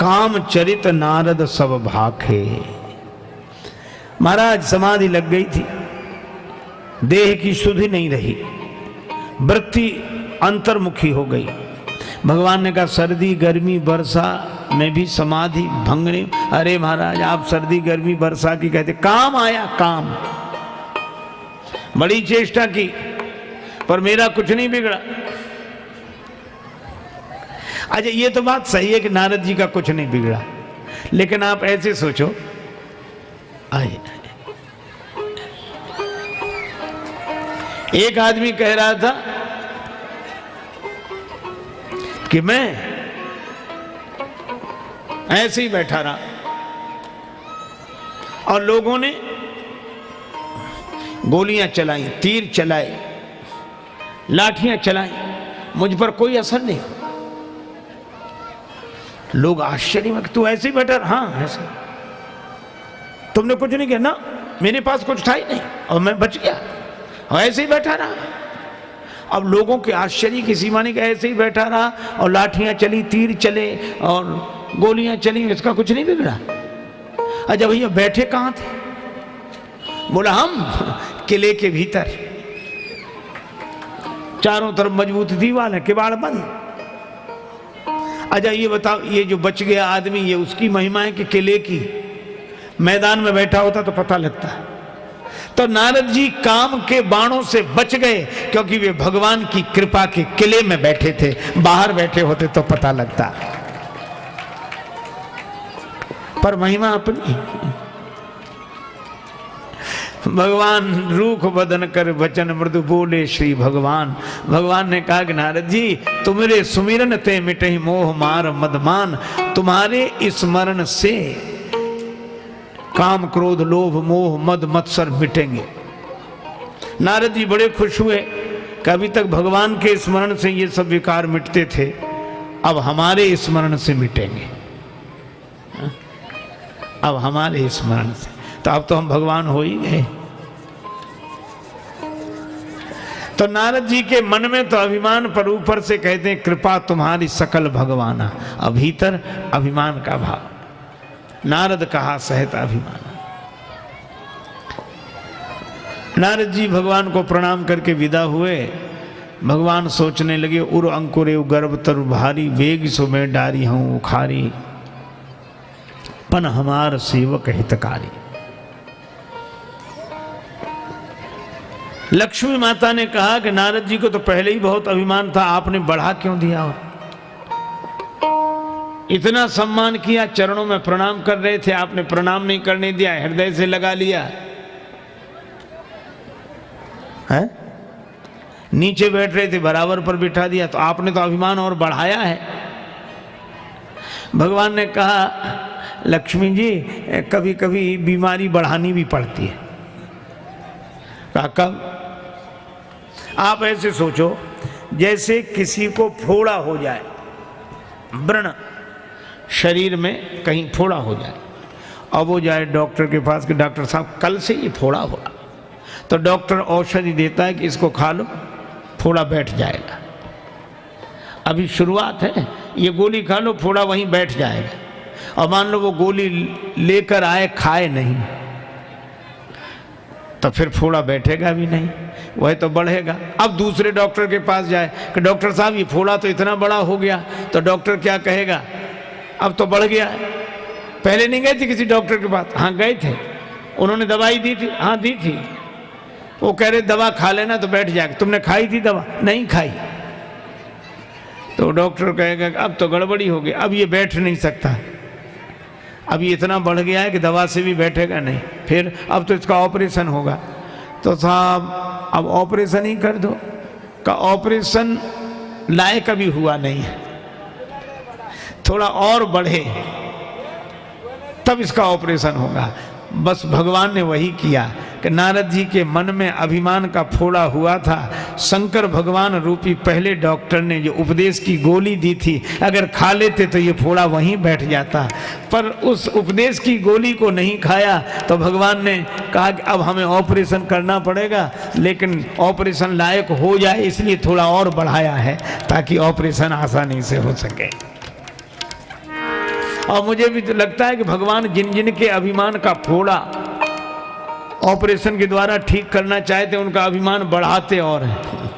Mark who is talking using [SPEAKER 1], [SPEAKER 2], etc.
[SPEAKER 1] काम चरित नारद सब भाखे। महाराज समाधि लग गई थी, देह की सुधि नहीं रही, वृत्ति अंतर्मुखी हो गई। भगवान ने कहा सर्दी गर्मी वर्षा में भी समाधि भंग नहीं। अरे महाराज आप सर्दी गर्मी वर्षा की कहते, काम आया काम, बड़ी चेष्टा की पर मेरा कुछ नहीं बिगड़ा। अच्छा ये तो बात सही है कि नारद जी का कुछ नहीं बिगड़ा, लेकिन आप ऐसे सोचो, आए एक आदमी कह रहा था कि मैं ऐसे ही बैठा रहा और लोगों ने गोलियां चलाई, तीर चलाए, लाठियां चलाई, मुझ पर कोई असर नहीं। लोग आश्चर्य में, तू ऐसे ही बैठा? हाँ ऐसे। तुमने कुछ नहीं किया? ना, मेरे पास कुछ था ही नहीं और मैं बच गया और ऐसे ही बैठा रहा। अब लोगों के आश्चर्य की सीमा नहीं कि ऐसे ही बैठा रहा और लाठियां चली, तीर चले और गोलियां चली, इसका कुछ नहीं बिगड़ा। अच्छा भैया बैठे कहां थे? बोला हम किले के भीतर, चारों तरफ मजबूत दीवार है, किवाड़ बंद। अच्छा ये बताओ, ये जो बच गया आदमी, ये उसकी महिमा है कि किले की? मैदान में बैठा होता तो पता लगता। तो नारद जी काम के बाणों से बच गए क्योंकि वे भगवान की कृपा के किले में बैठे थे, बाहर बैठे होते तो पता लगता। पर महिमा अपनी। भगवान रूख बदन कर वचन मृदु बोले श्री भगवान। भगवान ने कहा कि नारद जी तुम्हारे सुमिरन ते मिटे मोह मार मदमान। तुम्हारे स्मरण से काम क्रोध लोभ मोह मद मत्सर मिटेंगे। नारद जी बड़े खुश हुए कि अभी तक भगवान के स्मरण से ये सब विकार मिटते थे, अब हमारे स्मरण से मिटेंगे। अब हमारे स्मरण से, तो अब तो हम भगवान हो ही गए। तो नारद जी के मन में तो अभिमान, पर ऊपर से कहते हैं कृपा तुम्हारी सकल भगवाना। अब भीतर अभिमान का भाव। नारद कहा सहित अभिमान। नारद जी भगवान को प्रणाम करके विदा हुए। भगवान सोचने लगे उर अंकुरे गर्भ तरु भारी, वेग सो मैं डारी हूं उखारी, पन हमार सेवक हितकारी। लक्ष्मी माता ने कहा कि नारद जी को तो पहले ही बहुत अभिमान था, आपने बढ़ा क्यों दिया? हो इतना सम्मान किया, चरणों में प्रणाम कर रहे थे, आपने प्रणाम नहीं करने दिया, हृदय से लगा लिया है। नीचे बैठ रहे थे, बराबर पर बिठा दिया, तो आपने तो अभिमान और बढ़ाया है। भगवान ने कहा लक्ष्मी जी कभी कभी बीमारी बढ़ानी भी पड़ती है। कहा कब? आप ऐसे सोचो जैसे किसी को फोड़ा हो जाए, व्रण शरीर में कहीं फोड़ा हो जाए, अब वो जाए डॉक्टर के पास कि डॉक्टर साहब कल से ये फोड़ा हो रहा, तो डॉक्टर औषधि देता है कि इसको खा लो, फोड़ा बैठ जाएगा। अभी शुरुआत है, ये गोली खा लो, फोड़ा वहीं बैठ जाएगा। और मान लो वो गोली लेकर आए, खाए नहीं, तो फिर फोड़ा बैठेगा भी नहीं, वह तो बढ़ेगा। अब दूसरे डॉक्टर के पास जाए कि डॉक्टर साहब ये फोड़ा तो इतना बड़ा हो गया, तो डॉक्टर क्या कहेगा? अब तो बढ़ गया है। पहले नहीं गए थे किसी डॉक्टर के पास? हाँ गए थे, उन्होंने दवाई दी थी। हाँ दी थी। वो कह रहे दवा खा लेना तो बैठ जाएगा। तुमने खाई थी दवा? नहीं खाई। तो डॉक्टर कहेगा अब तो गड़बड़ी हो गई, अब ये बैठ नहीं सकता, अब ये इतना बढ़ गया है कि दवा से भी बैठेगा नहीं, फिर अब तो इसका ऑपरेशन होगा। तो साहब अब ऑपरेशन ही कर दो। का ऑपरेशन लायक अभी हुआ नहीं है, थोड़ा और बढ़े तब इसका ऑपरेशन होगा। बस भगवान ने वही किया कि नारद जी के मन में अभिमान का फोड़ा हुआ था। शंकर भगवान रूपी पहले डॉक्टर ने जो उपदेश की गोली दी थी, अगर खा लेते तो ये फोड़ा वहीं बैठ जाता, पर उस उपदेश की गोली को नहीं खाया। तो भगवान ने कहा कि अब हमें ऑपरेशन करना पड़ेगा, लेकिन ऑपरेशन लायक हो जाए इसलिए थोड़ा और बढ़ाया है ताकि ऑपरेशन आसानी से हो सके। और मुझे भी तो लगता है कि भगवान जिन जिन के अभिमान का फोड़ा ऑपरेशन के द्वारा ठीक करना चाहते उनका अभिमान बढ़ाते और हैं।